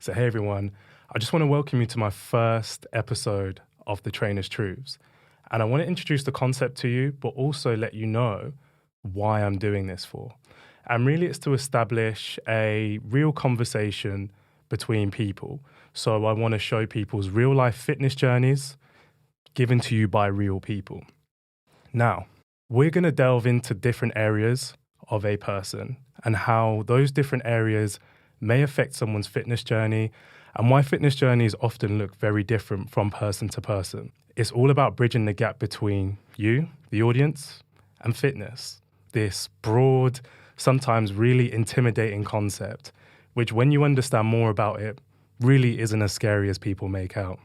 So hey everyone, I just want to welcome you to my first episode of The Trainer's Truths. And I want to introduce the concept to you, but also let you know why I'm doing this for. And really it's to establish a real conversation between people. So I want to show people's real life fitness journeys given to you by real people. Now, we're going to delve into different areas of a person and how those different areas may affect someone's fitness journey and why fitness journeys often look very different from person to person. It's all about bridging the gap between you, the audience, and fitness. This broad, sometimes really intimidating concept, which when you understand more about it, really isn't as scary as people make out.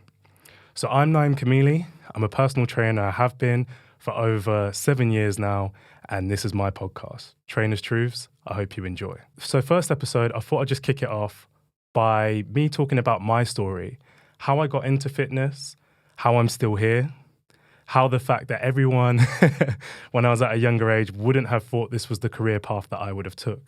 So I'm Naim Kamili. I'm a personal trainer. I have been for over 7 years now, and this is my podcast, Trainer's Truths. I hope you enjoy. So first episode, I thought I'd just kick it off by me talking about my story, how I got into fitness, how I'm still here, how the fact that everyone, when I was at a younger age, wouldn't have thought this was the career path that I would have took.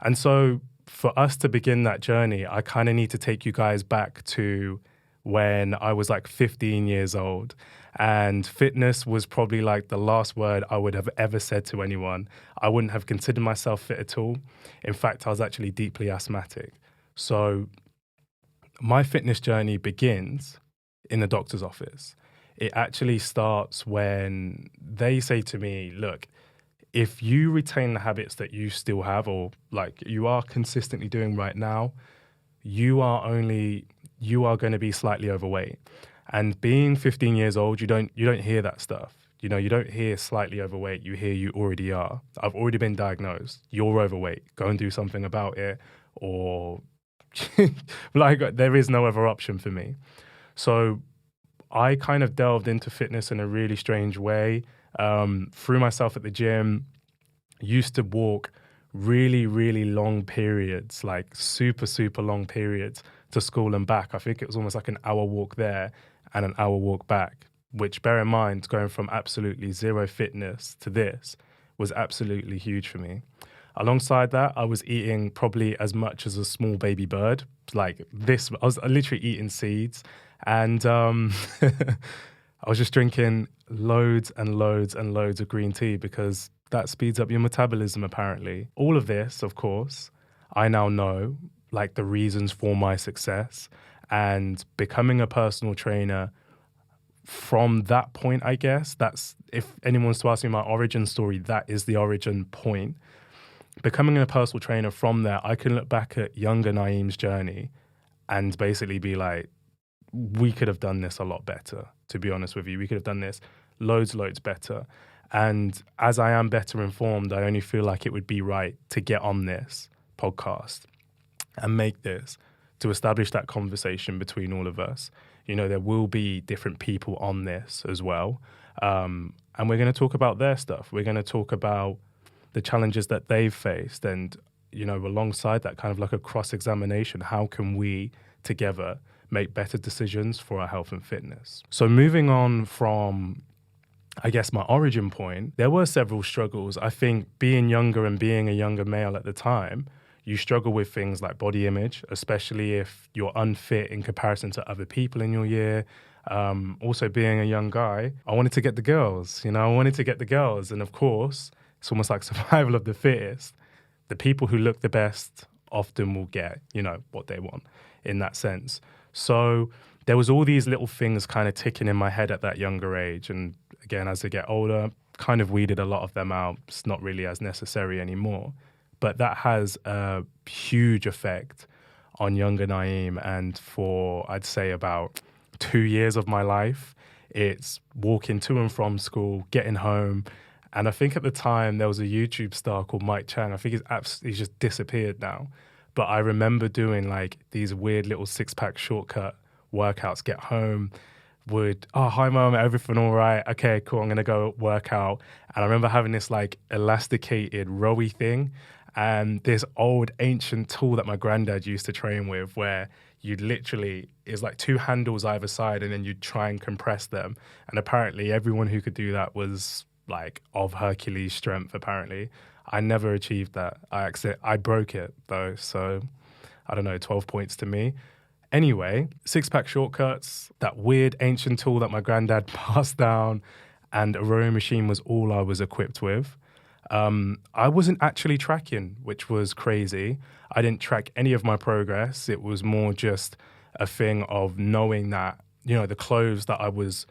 And so for us to begin that journey, I kind of need to take you guys back to when I was like 15 years old. And fitness was probably like the last word I would have ever said to anyone. I wouldn't have considered myself fit at all. In fact, I was actually deeply asthmatic. So my fitness journey begins in the doctor's office. It actually starts when they say to me, look, if you retain the habits that you still have or like you are consistently doing right now, you are going to be slightly overweight. And being 15 years old, you don't hear that stuff. You know, you don't hear slightly overweight, you hear you already are. I've already been diagnosed. You're overweight. Go and do something about it. Or like there is no other option for me. So I kind of delved into fitness in a really strange way. Threw myself at the gym, used to walk really, really long periods, like super, super long periods to school and back. I think it was almost like an hour walk there and an hour walk back, which bear in mind, going from absolutely zero fitness to this was absolutely huge for me. Alongside that, I was eating probably as much as a small baby bird. Like this, I was literally eating seeds. And I was just drinking loads and loads and loads of green tea because that speeds up your metabolism, apparently. All of this, of course, I now know, like the reasons for my success. And becoming a personal trainer from that point, I guess, that's, if anyone's to ask me my origin story, that is the origin point. Becoming a personal trainer from there, I can look back at younger Naim's journey and basically be like, we could have done this a lot better, to be honest with you. We could have done this loads better. And as I am better informed, I only feel like it would be right to get on this podcast and make this to establish that conversation between all of us. You know, there will be different people on this as well. And we're going to talk about their stuff. We're going to talk about the challenges that they've faced. And, you know, alongside that, kind of like a cross-examination, how can we together make better decisions for our health and fitness? So moving on from, I guess, my origin point, there were several struggles. I think being younger and being a younger male at the time, you struggle with things like body image, especially if you're unfit in comparison to other people in your year. Also being a young guy, I wanted to get the girls, And of course, it's almost like survival of the fittest. The people who look the best often will get, what they want in that sense. So there was all these little things kind of ticking in my head at that younger age. And again, as I get older, kind of weeded a lot of them out. It's not really as necessary anymore. But that has a huge effect on younger Naim. And for, I'd say, about 2 years of my life, it's walking to and from school, getting home. And I think at the time there was a YouTube star called Mike Chang. I think he's just disappeared now. But I remember doing like these weird little 6-pack shortcut workouts, get home, hi mom, everything all right? Okay, cool, I'm gonna go work out. And I remember having this like elasticated rowy thing and this old ancient tool that my granddad used to train with where you'd literally, it's like 2 handles either side and then you'd try and compress them. And apparently everyone who could do that was like of Hercules strength, apparently. I never achieved that. I broke it though, so I don't know, 12 points to me. Anyway, six-pack shortcuts, that weird ancient tool that my granddad passed down, and a rowing machine was all I was equipped with. I wasn't actually tracking, which was crazy. I didn't track any of my progress. It was more just a thing of knowing that, the clothes that I was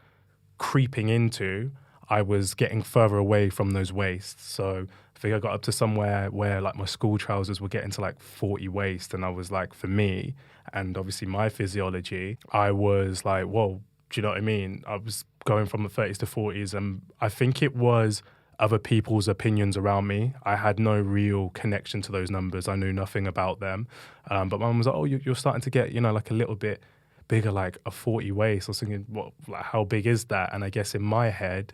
creeping into, I was getting further away from those waists. So I think I got up to somewhere where like my school trousers were getting to like 40 waist. And I was like, for me, and obviously my physiology, I was like, whoa, do you know what I mean? I was going from the 30s to 40s. And I think it was other people's opinions around me. I had no real connection to those numbers. I knew nothing about them. But my mum was like, oh, you're starting to get, like a little bit bigger, like a 40 waist. I was thinking, how big is that? And I guess in my head,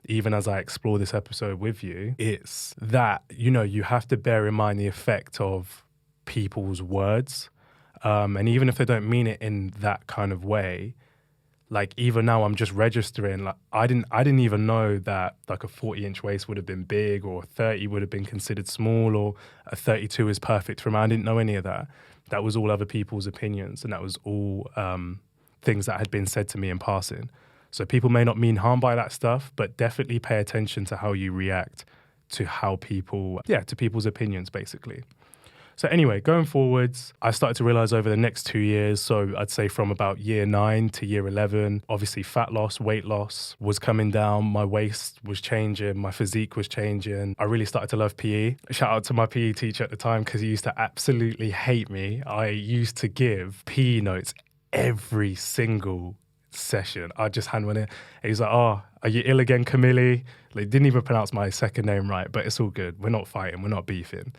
even as I explore this episode with you, it's that, you have to bear in mind the effect of people's words. And even if they don't mean it in that kind of way, like even now I'm just registering, like I didn't even know that like a 40-inch waist would have been big, or a 30 would have been considered small, or a 32 is perfect for me. I didn't know any of that. That was all other people's opinions, and that was all things that had been said to me in passing. So people may not mean harm by that stuff, but definitely pay attention to how you react to to people's opinions, basically. So anyway, going forwards, I started to realize over the next 2 years, so I'd say from about year 9 to year 11, obviously fat loss, weight loss was coming down, my waist was changing, my physique was changing. I really started to love PE. Shout out to my PE teacher at the time because he used to absolutely hate me. I used to give PE notes every single session. I just hand one in. He's like, oh, are you ill again, Camille? Like, didn't even pronounce my second name right, but it's all good. We're not fighting. We're not beefing.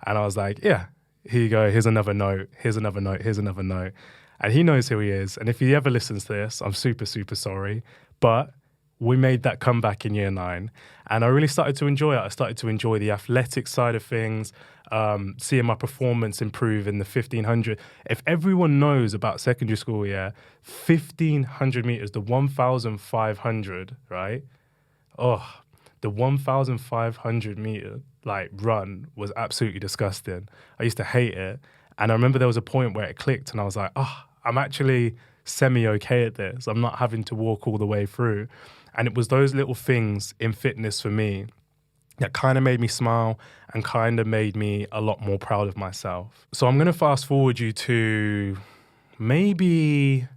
And I was like, yeah, here you go. Here's another note. Here's another note. Here's another note. And he knows who he is. And if he ever listens to this, I'm super, super sorry. But we made that comeback in year 9. And I really started to enjoy it. I started to enjoy the athletic side of things, seeing my performance improve in the 1,500. If everyone knows about secondary school, 1,500 meters, the 1,500, right? Oh, the 1,500 meter run was absolutely disgusting. I used to hate it. And I remember there was a point where it clicked and I was like, I'm actually semi-okay at this. I'm not having to walk all the way through. And it was those little things in fitness for me that kind of made me smile and kind of made me a lot more proud of myself. So I'm going to fast forward you to maybe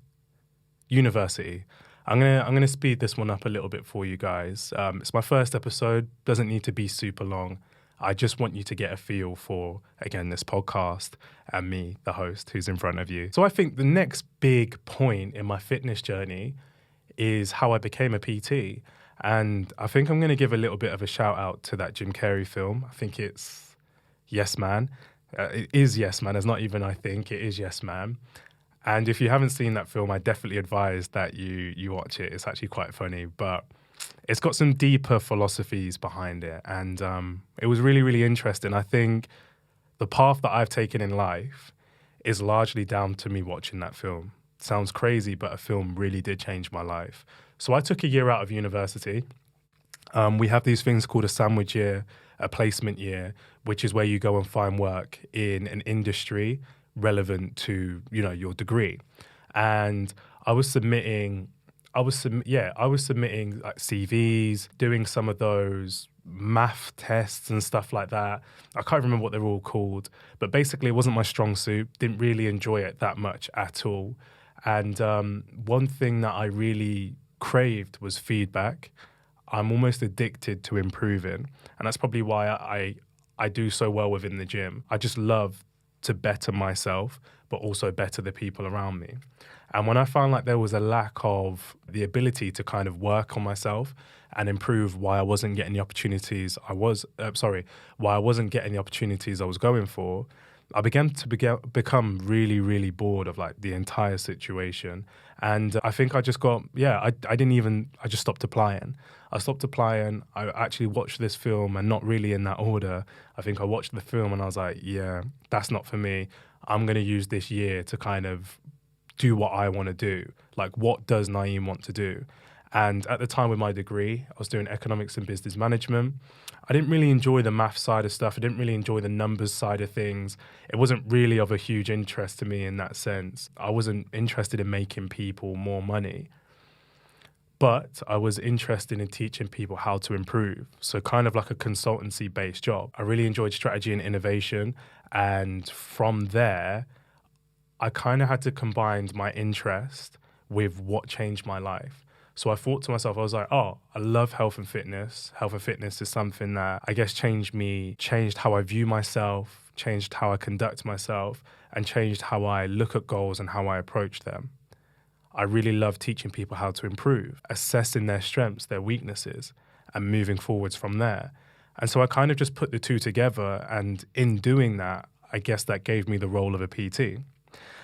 university. I'm gonna speed this one up a little bit for you guys. It's my first episode, doesn't need to be super long. I just want you to get a feel for, again, this podcast and me, the host, who's in front of you. So I think the next big point in my fitness journey is how I became a PT. And I think I'm going to give a little bit of a shout out to that Jim Carrey film. I think it's Yes Man. It is Yes Man. It's not even I think, it is Yes Man. And if you haven't seen that film, I definitely advise that you watch it. It's actually quite funny, but it's got some deeper philosophies behind it. And it was really, really interesting. I think the path that I've taken in life is largely down to me watching that film. Sounds crazy, but a film really did change my life. So I took a year out of university. We have these things called a sandwich year, a placement year, which is where you go and find work in an industry relevant to, your degree. And I was submitting like CVs, doing some of those math tests and stuff like that. I can't remember what they're all called, but basically it wasn't my strong suit. Didn't really enjoy it that much at all. And one thing that I really craved was feedback. I'm almost addicted to improving. And that's probably why I do so well within the gym. I just love to better myself, but also better the people around me. And when I found like there was a lack of the ability to kind of work on myself and improve why I wasn't getting the opportunities I was going for, I began to become really, really bored of like the entire situation. And I think I just got, I just stopped applying. I stopped applying. I actually watched this film, and not really in that order. I think I watched the film and I was like, yeah, that's not for me. I'm going to use this year to kind of do what I want to do. Like, what does Naeem want to do? And at the time with my degree, I was doing economics and business management. I didn't really enjoy the math side of stuff. I didn't really enjoy the numbers side of things. It wasn't really of a huge interest to me in that sense. I wasn't interested in making people more money, but I was interested in teaching people how to improve. So kind of like a consultancy-based job. I really enjoyed strategy and innovation. And from there, I kind of had to combine my interest with what changed my life. So I thought to myself, I was like, oh, I love health and fitness. Health and fitness is something that I guess changed me, changed how I view myself, changed how I conduct myself, and changed how I look at goals and how I approach them. I really love teaching people how to improve, assessing their strengths, their weaknesses, and moving forwards from there. And so I kind of just put the two together. And in doing that, I guess that gave me the role of a PT.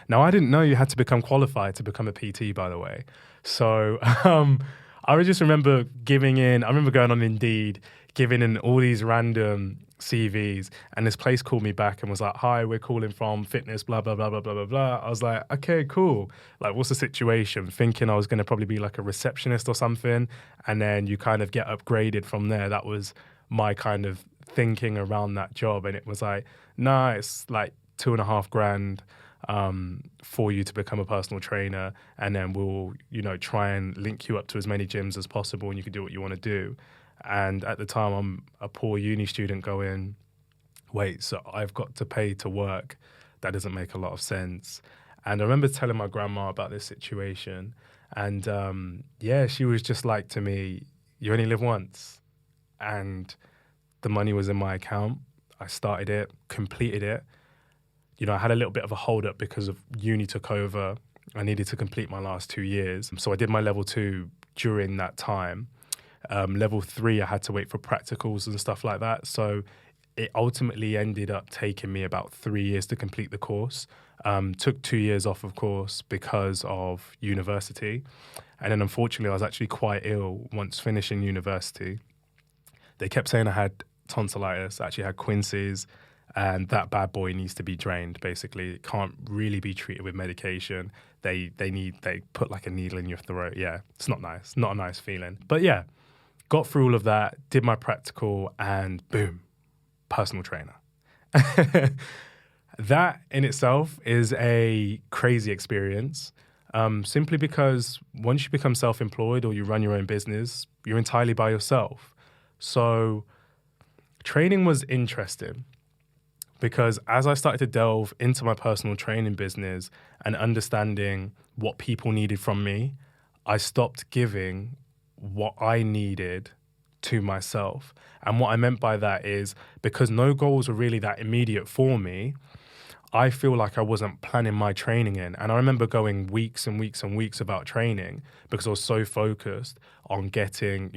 Now, I didn't know you had to become qualified to become a PT, by the way. So I just remember I remember going on Indeed, giving in all these random CVs, and this place called me back and was like, hi, we're calling from fitness, blah, blah, blah, blah, blah, blah, blah. I was like, okay, cool. Like, what's the situation? Thinking I was going to probably be like a receptionist or something, and then you kind of get upgraded from there. That was my kind of thinking around that job. And it was like, nah, it's like $2,500 for you to become a personal trainer, and then we'll, try and link you up to as many gyms as possible, and you can do what you want to do. And at the time, I'm a poor uni student going, wait, so I've got to pay to work? That doesn't make a lot of sense. And I remember telling my grandma about this situation, and she was just like to me, you only live once. And the money was in my account. I started it, completed it. I had a little bit of a hold up because of uni took over. I needed to complete my last 2 years. So I did my level 2 during that time. Level 3, I had to wait for practicals and stuff like that. So it ultimately ended up taking me about 3 years to complete the course. Took 2 years off, of course, because of university. And then unfortunately, I was actually quite ill once finishing university. They kept saying I had tonsillitis, I actually had quinces. And that bad boy needs to be drained, basically. It can't really be treated with medication. They put like a needle in your throat. Yeah, it's not nice. Not a nice feeling. But yeah, got through all of that, did my practical, and boom, personal trainer. That in itself is a crazy experience, simply because once you become self-employed or you run your own business, you're entirely by yourself. So training was interesting, because as I started to delve into my personal training business and understanding what people needed from me, I stopped giving what I needed to myself. And what I meant by that is, because no goals were really that immediate for me, I feel like I wasn't planning my training in. And I remember going weeks and weeks and weeks without training because I was so focused on getting,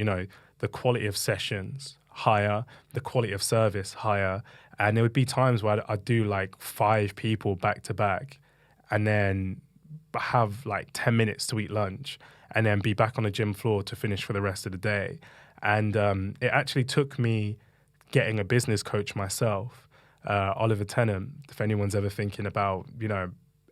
the quality of sessions higher, the quality of service higher. And there would be times where I'd do like 5 people back to back and then have like 10 minutes to eat lunch and then be back on the gym floor to finish for the rest of the day. And it actually took me getting a business coach myself, Oliver Tennant. If anyone's ever thinking about,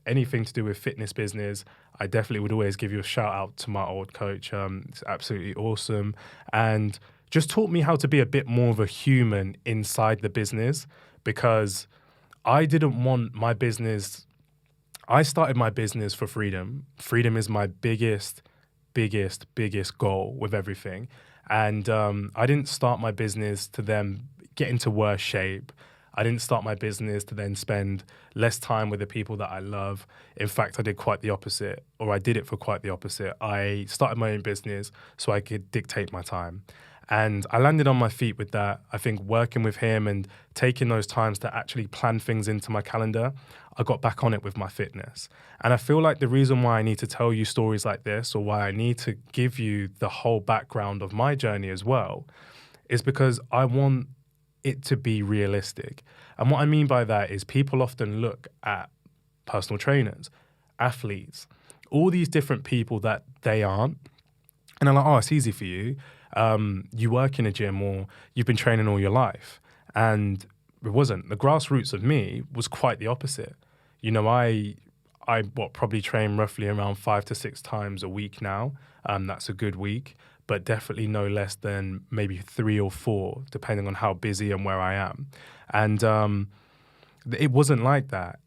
anything to do with fitness business, I definitely would always give you a shout out to my old coach. It's absolutely awesome. And just taught me how to be a bit more of a human inside the business, because I didn't want my business. I started my business for freedom. Freedom is my biggest goal with everything. And I didn't start my business to then get into worse shape. I didn't start my business to then spend less time with the people that I love. In fact, I did quite the opposite, or I did it for quite the opposite. I started my own business so I could dictate my time. And I landed on my feet with that. I think working with him and taking those times to actually plan things into my calendar, I got back on it with my fitness. And I feel like the reason why I need to tell you stories like this, or why I need to give you the whole background of my journey as well, is because I want it to be realistic. And what I mean by that is people often look at personal trainers, athletes, all these different people that they aren't, and they're like, oh, it's easy for you. You work in a gym, or you've been training all your life. And it wasn't. The grassroots of me was quite the opposite. I probably train roughly around 5 to 6 times a week now. That's a good week, but definitely no less than maybe 3 or 4, depending on how busy and where I am. And it wasn't like that.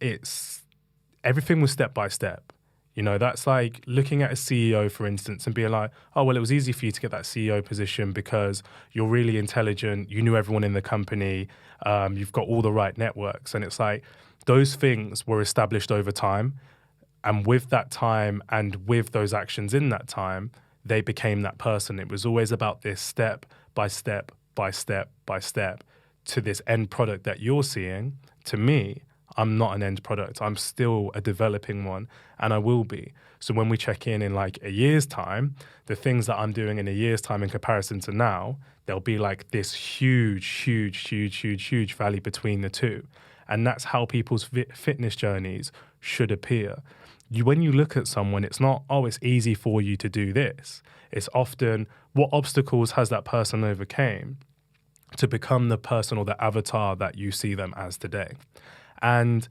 Everything was step by step. You know, that's like looking at a CEO, for instance, and being like, oh, well, it was easy for you to get that CEO position because you're really intelligent, you knew everyone in the company, you've got all the right networks. And it's like those things were established over time. And with that time and with those actions in that time, they became that person. It was always about this step by step by step by step to this end product that you're seeing. To me, I'm not an end product. I'm still a developing one, and I will be. So when we check in like a year's time, the things that I'm doing in a year's time in comparison to now, there'll be like this huge valley between the two. And that's how people's fitness journeys should appear. When you look at someone, it's not, oh, it's easy for you to do this. It's often, what obstacles has that person overcame to become the person or the avatar that you see them as today? And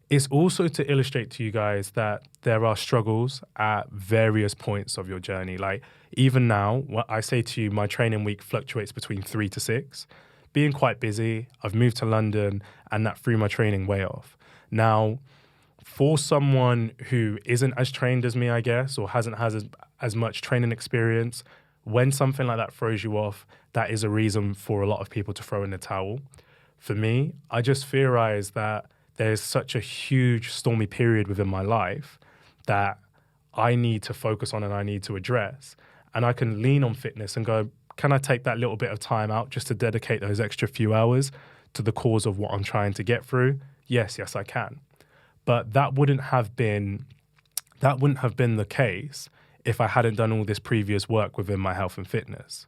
it's also to illustrate to you guys that there are struggles at various points of your journey. Like even now, what I say to you, my training week fluctuates between 3 to 6. Being quite busy, I've moved to London, and that threw my training way off. Now, for someone who isn't as trained as me, I guess, or hasn't as much training experience, when something like that throws you off, that is a reason for a lot of people to throw in the towel. For me, I just theorize that there's such a huge stormy period within my life that I need to focus on and I need to address. And I can lean on fitness and go, can I take that little bit of time out just to dedicate those extra few hours to the cause of what I'm trying to get through? Yes, I can. But that wouldn't have been the case if I hadn't done all this previous work within my health and fitness.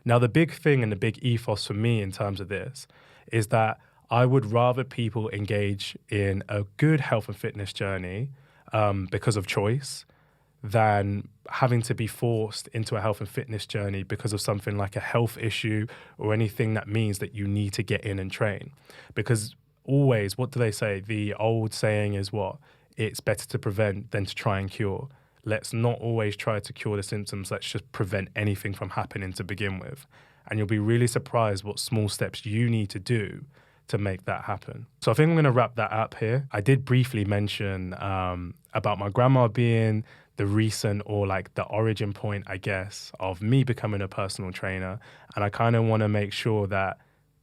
Now, the big thing and the big ethos for me in terms of this is that I would rather people engage in a good health and fitness journey because of choice than having to be forced into a health and fitness journey because of something like a health issue or anything that means that you need to get in and train. Because always, what do they say? The old saying is what? It's better to prevent than to try and cure. Let's not always try to cure the symptoms. Let's just prevent anything from happening to begin with. And you'll be really surprised what small steps you need to do to make that happen. So I think I'm going to wrap that up here. I did briefly mention about my grandma being the recent or like the origin point, I guess, of me becoming a personal trainer. And I kind of want to make sure that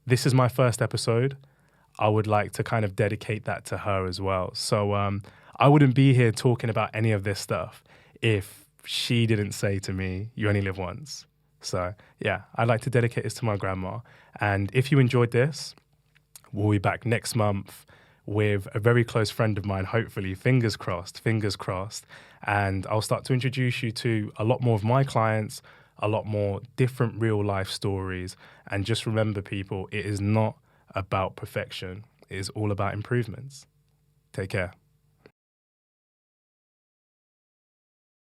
this is my first episode. I would like to kind of dedicate that to her as well. So I wouldn't be here talking about any of this stuff if she didn't say to me, you only live once. So yeah, I'd like to dedicate this to my grandma. And if you enjoyed this, we'll be back next month with a very close friend of mine, hopefully, fingers crossed. And I'll start to introduce you to a lot more of my clients, a lot more different real life stories. And just remember, people, it is not about perfection. It is all about improvements. Take care.